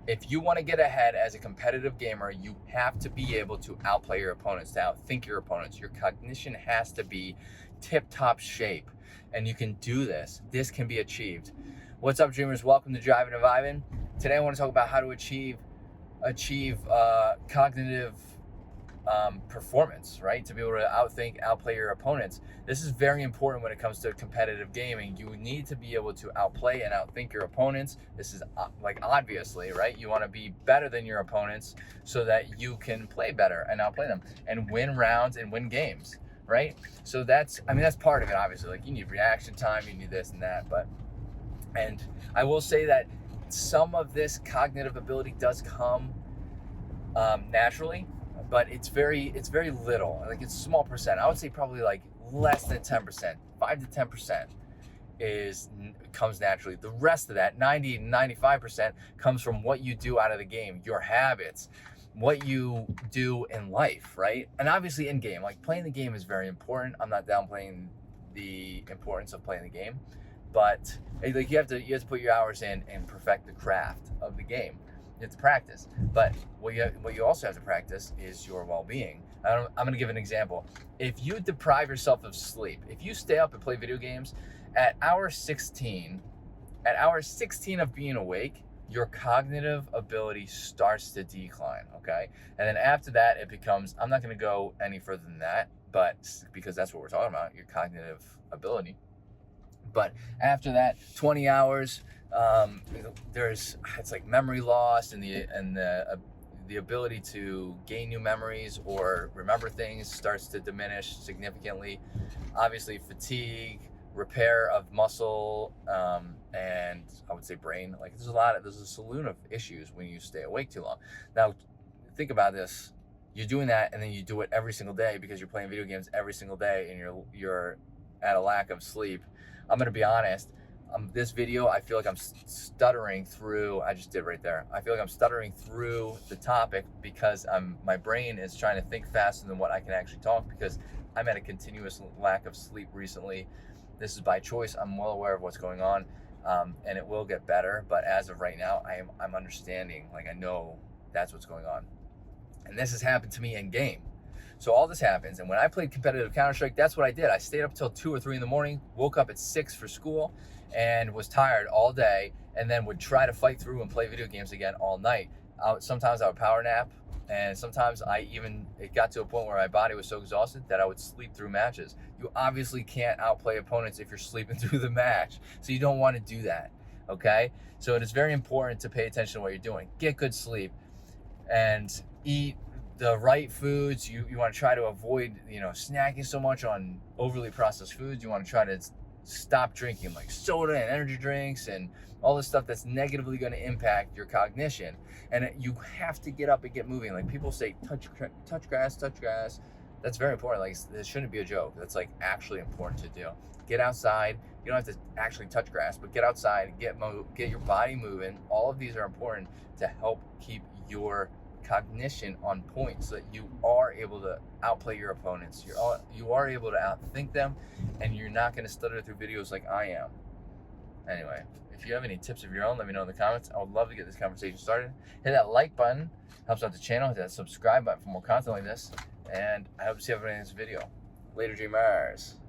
If you want to get ahead as a competitive gamer, you have to be able to outplay your opponents, to outthink your opponents. Your cognition has to be tip-top shape, and you can do this. This can be achieved. What's up, dreamers? Welcome to Driving and Vibing. Today I want to talk about how to achieve cognitive performance, right? To be able to outthink, outplay your opponents. This is very important when it comes to competitive gaming. You need to be able to outplay and outthink your opponents. This is obviously, right? You want to be better than your opponents so that you can play better and outplay them and win rounds and win games, right? So that's part of it, obviously. Like, you need reaction time, you need this and that, and I will say that some of this cognitive ability does come naturally, but it's very little. Like, it's a small percent. I would say probably like less than 10%, 5 to 10% comes naturally. The rest of that, 90 to 95%, comes from what you do out of the game, your habits, what you do in life, right? And obviously in game, like, playing the game is very important. I'm not downplaying the importance of playing the game, but like, you have to put your hours in and perfect the craft of the game. You have to practice, but what you also have to practice is your well-being. I'm going to give an example. If you deprive yourself of sleep, if you stay up and play video games, at hour 16 of being awake, your cognitive ability starts to decline, okay? And then after that, it becomes, I'm not going to go any further than that, but because that's what we're talking about, your cognitive ability. But after that, 20 hours, it's like memory loss, and the ability to gain new memories or remember things starts to diminish significantly. Obviously, fatigue, repair of muscle, and I would say brain. Like, there's a saloon of issues when you stay awake too long. Now, think about this. You're doing that, and then you do it every single day because you're playing video games every single day, and you're at a lack of sleep. I'm going to be honest. This video, I feel like I'm stuttering through. I just did right there. I feel like I'm stuttering through the topic because my brain is trying to think faster than what I can actually talk, because I'm at a continuous lack of sleep recently. This is by choice. I'm well aware of what's going on, and it will get better. But as of right now, I'm understanding. Like, I know that's what's going on, and this has happened to me in game. So all this happens, and when I played competitive Counter-Strike, that's what I did. I stayed up till 2 or 3 in the morning, woke up at 6 for school, and was tired all day, and then would try to fight through and play video games again all night. Sometimes I would power nap, and sometimes it got to a point where my body was so exhausted that I would sleep through matches. You obviously can't outplay opponents if you're sleeping through the match, so you don't want to do that, okay? So it is very important to pay attention to what you're doing. Get good sleep, and eat the right foods. You want to try to avoid, snacking so much on overly processed foods. You want to try to stop drinking like soda and energy drinks and all this stuff that's negatively going to impact your cognition. And you have to get up and get moving. Like, people say, touch grass. That's very important. Like, this shouldn't be a joke. That's like actually important to do. Get outside. You don't have to actually touch grass, but get outside, get your body moving. All of these are important to help keep your cognition on point, so that you are able to outplay your opponents. You are able to outthink them, and you're not going to stutter through videos like I am. Anyway, if you have any tips of your own, let me know in the comments. I would love to get this conversation started. Hit that like button, helps out the channel. Hit that subscribe button for more content like this, and I hope to see everybody in this video. Later, dreamers.